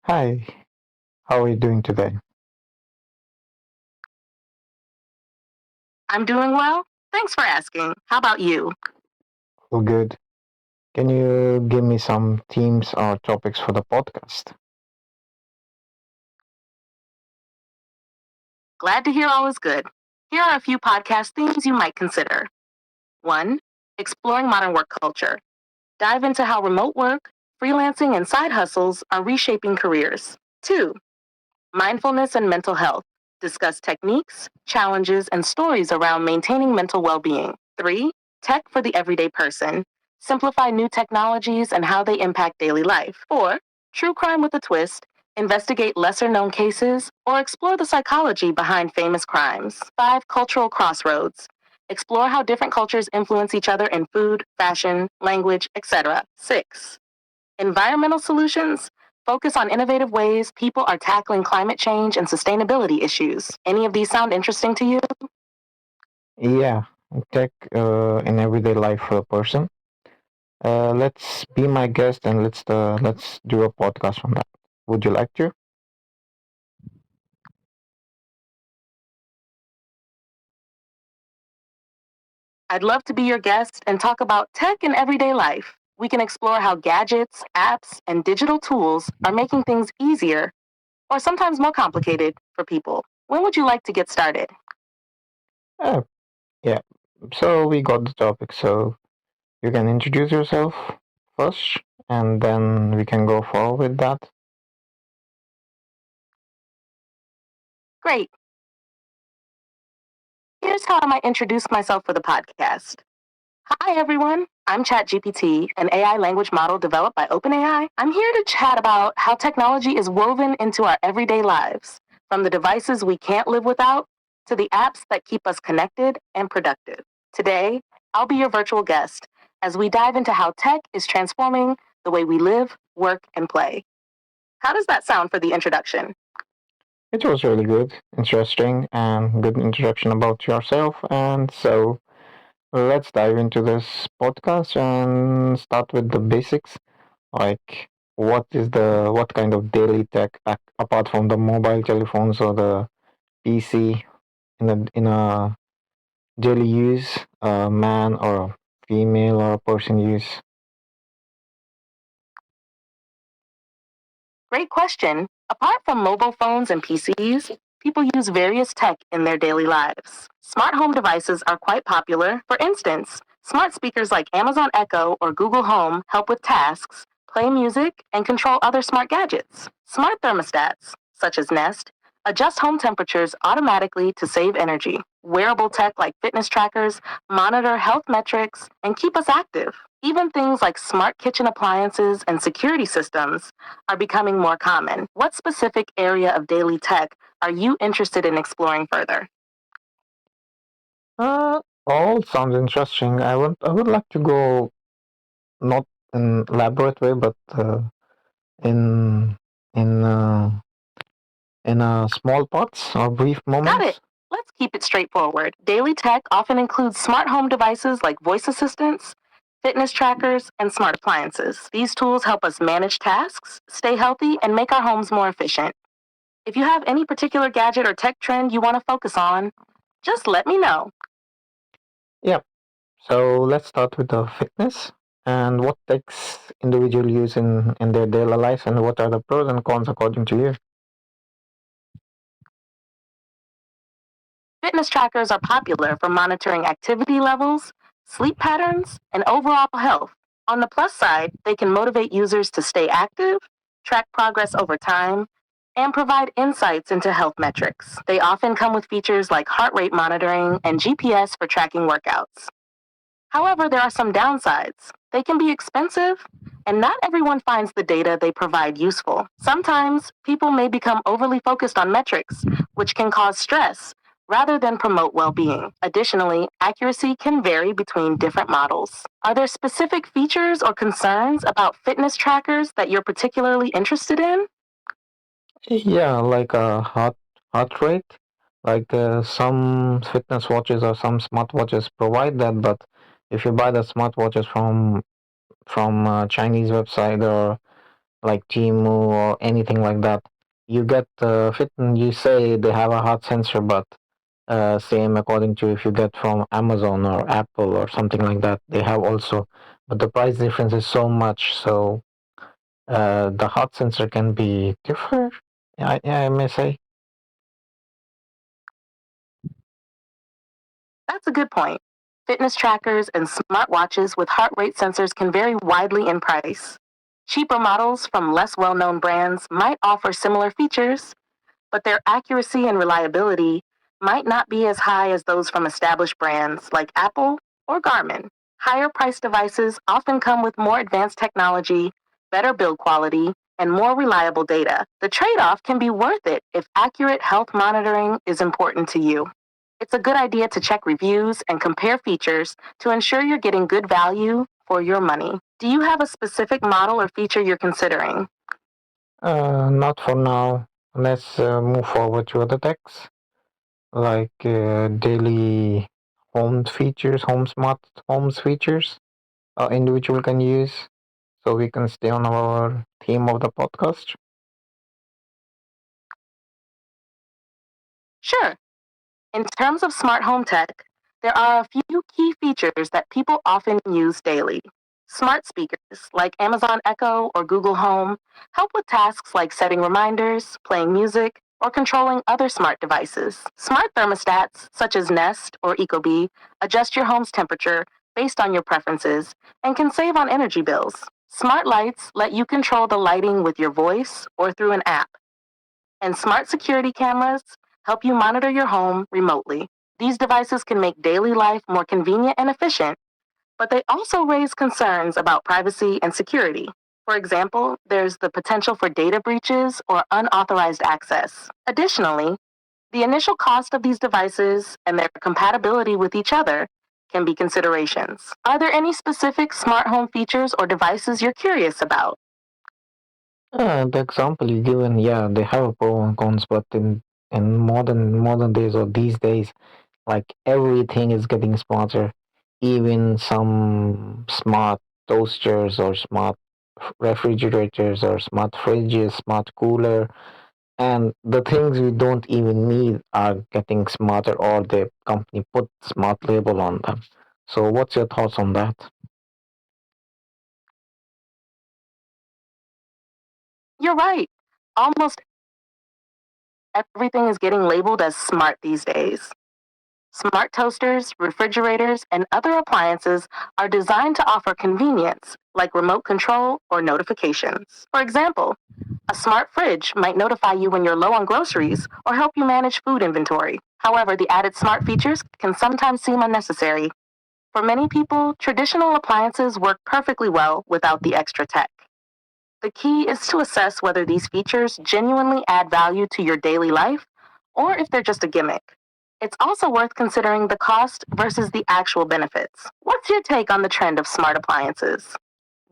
Hi, how are you doing today? I'm doing well. Thanks for asking. How about you? All good. Can you give me some themes or topics for the podcast? Glad to hear all is good. Here are a few podcast themes you might consider. 1. Exploring modern work culture. Dive into how remote work, freelancing, and side hustles are reshaping careers. 2. Mindfulness and mental health. Discuss techniques, challenges, and stories around maintaining mental well being. 3. Tech for the everyday person. Simplify new technologies and how they impact daily life. 4. True crime with a twist. Investigate lesser known cases or explore the psychology behind famous crimes. 5. Cultural crossroads. Explore how different cultures influence each other in food, fashion, language, etc. 6. Environmental solutions focus on innovative ways people are tackling climate change and sustainability issues. Any of these sound interesting to you? Yeah, tech in everyday life for a person. Let's be my guest and let's do a podcast on that. Would you like to? I'd love to be your guest and talk about tech in everyday life. We can explore how gadgets, apps, and digital tools are making things easier or sometimes more complicated for people. When would you like to get started? Uh, yeah. So we got the topic. So you can introduce yourself first, and then we can go forward with that. Great. Here's how I might introduce myself for the podcast. Hi, everyone. I'm Chatgpt, an AI language model developed by OpenAI. I'm here to chat about how technology is woven into our everyday lives, from the devices we can't live without to the apps that keep us connected and productive. Today, I'll be your virtual guest as we dive into how tech is transforming the way we live, work, and play. How does that sound for the introduction? It was really good, interesting, and good introduction about yourself. And so let's dive into this podcast and start with the basics. Like, what kind of daily tech apart from the mobile telephones or the PC in a daily use, a man or a female or a person use? Great question. Apart from mobile phones and PCs, people use various tech in their daily lives. Smart home devices are quite popular. For instance, smart speakers like Amazon Echo or Google Home help with tasks, play music, and control other smart gadgets. Smart thermostats, such as Nest, adjust home temperatures automatically to save energy. Wearable tech like fitness trackers monitor health metrics and keep us active. Even things like smart kitchen appliances and security systems are becoming more common. What specific area of daily tech are you interested in exploring further? All sounds interesting. I would like to go not in elaborate way, but in in uh, small parts or brief Got it. moments. Let's keep it straightforward. Daily tech often includes smart home devices like voice assistants, fitness trackers, and smart appliances. These tools help us manage tasks, stay healthy, and make our homes more efficient. If you have any particular gadget or tech trend you want to focus on, just let me know. Yeah. So let's start with the fitness and what takes individual use in their daily life and what are the pros and cons according to you. Fitness trackers are popular for monitoring activity levels, sleep patterns, and overall health. On the plus side, they can motivate users to stay active, track progress over time, and provide insights into health metrics. They often come with features like heart rate monitoring and GPS for tracking workouts. However, there are some downsides. They can be expensive, and not everyone finds the data they provide useful. Sometimes people may become overly focused on metrics, which can cause stress rather than promote well being. Additionally, accuracy can vary between different models. Are there specific features or concerns about fitness trackers that you're particularly interested in? Yeah, like a heart rate. Like some fitness watches or some smartwatches provide that, but if you buy the smartwatches from Chinese website or like Timu or anything like that. You get fit and you say they have a hot sensor, but same according to if you get from Amazon or Apple or something like that, they have also, but the price difference is so much. So the hot sensor can be different. I may say. That's a good point. Fitness trackers and smartwatches with heart rate sensors can vary widely in price. Cheaper models from less well known brands might offer similar features, but their accuracy and reliability might not be as high as those from established brands like Apple or Garmin. Higher priced devices often come with more advanced technology, better build quality, and more reliable data. The trade off can be worth it if accurate health monitoring is important to you. It's a good idea to check reviews and compare features to ensure you're getting good value for your money. Do you have a specific model or feature you're considering? Not for now. Let's move forward to other techs like daily home features, home smart homes features individual can use, so we can stay on our theme of the podcast. Sure. In terms of smart home tech, there are a few key features that people often use daily. Smart speakers like Amazon Echo or Google Home help with tasks like setting reminders, playing music, or controlling other smart devices. Smart thermostats such as Nest or Ecobee adjust your home's temperature based on your preferences and can save on energy bills. Smart lights let you control the lighting with your voice or through an app, and smart security cameras help you monitor your home remotely. These devices can make daily life more convenient and efficient, but they also raise concerns about privacy and security. For example, there's the potential for data breaches or unauthorized access. Additionally, the initial cost of these devices and their compatibility with each other can be considerations. Are there any specific smart home features or devices you're curious about? The example you given, yeah, they have pro and cons, but in modern days or these days, like everything is getting smarter. Even some smart toasters or smart refrigerators or smart fridges, smart cooler, and the things we don't even need are getting smarter, or the company put smart label on them. So, what's your thoughts on that? You're right. Almost everything is getting labeled as smart these days. Smart toasters, refrigerators, and other appliances are designed to offer convenience, like remote control or notifications. For example, a smart fridge might notify you when you're low on groceries or help you manage food inventory. However, the added smart features can sometimes seem unnecessary. For many people, traditional appliances work perfectly well without the extra tech. The key is to assess whether these features genuinely add value to your daily life or if they're just a gimmick. It's also worth considering the cost versus the actual benefits. What's your take on the trend of smart appliances?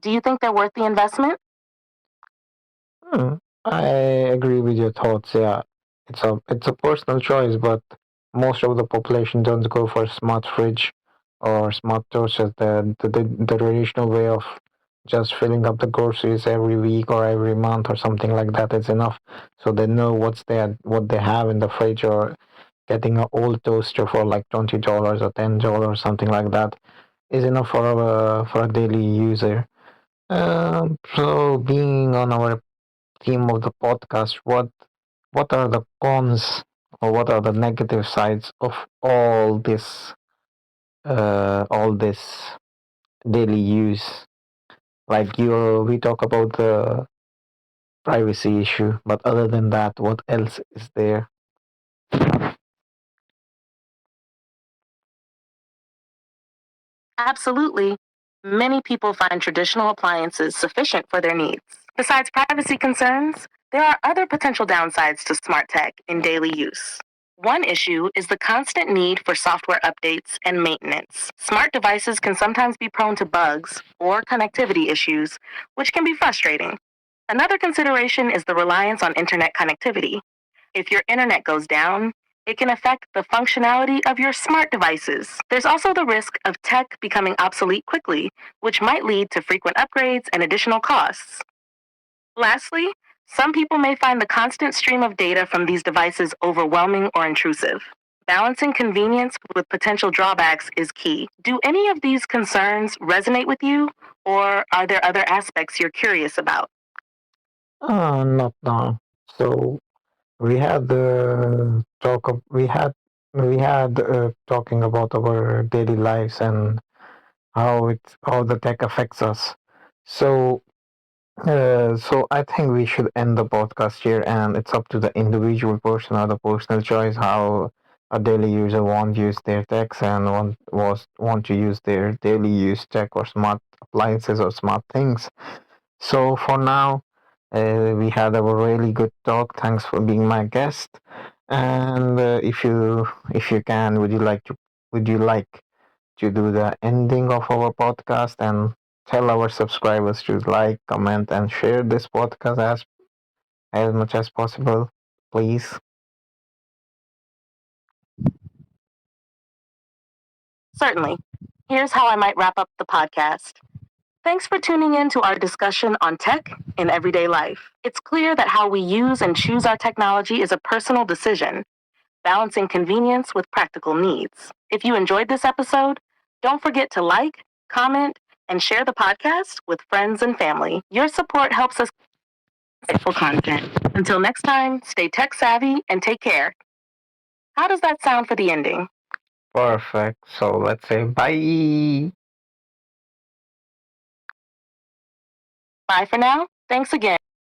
Do you think they're worth the investment? Hmm, I agree with your thoughts. Yeah, it's a personal choice, but most of the population don't go for smart fridge or smart toasters. The traditional way of just filling up the groceries every week or every month or something like that is enough. So they know what they have in the fridge, or getting an old toaster for like $20 or $10, something like that, is enough for a daily user. So being on our theme of the podcast, what are the cons or what are the negative sides of all this daily use? Like we talk about the privacy issue, but other than that, what else is there? Absolutely. Many people find traditional appliances sufficient for their needs. Besides privacy concerns, there are other potential downsides to smart tech in daily use. One issue is the constant need for software updates and maintenance. Smart devices can sometimes be prone to bugs or connectivity issues, which can be frustrating. Another consideration is the reliance on internet connectivity. If your internet goes down, it can affect the functionality of your smart devices. There's also the risk of tech becoming obsolete quickly, which might lead to frequent upgrades and additional costs. Lastly, some people may find the constant stream of data from these devices overwhelming or intrusive. Balancing convenience with potential drawbacks is key. Do any of these concerns resonate with you, or are there other aspects you're curious about? Not now. So we had talking about our daily lives and how the tech affects us. So so I think we should end the podcast here, and it's up to the individual person or the personal choice how a daily user want to use their techs and want to use their daily use tech or smart appliances or smart things. So for now, we had a really good talk. Thanks for being my guest. And if you can, would you like to do the ending of our podcast and tell our subscribers to like, comment, and share this podcast as much as possible, please? Certainly. Here's how I might wrap up the podcast. Thanks for tuning in to our discussion on tech in everyday life. It's clear that how we use and choose our technology is a personal decision, balancing convenience with practical needs. If you enjoyed this episode, don't forget to like, comment, and share the podcast with friends and family. Your support helps us create insightful content. Until next time, stay tech savvy and take care. How does that sound for the ending? Perfect. So let's say bye. Bye for now. Thanks again.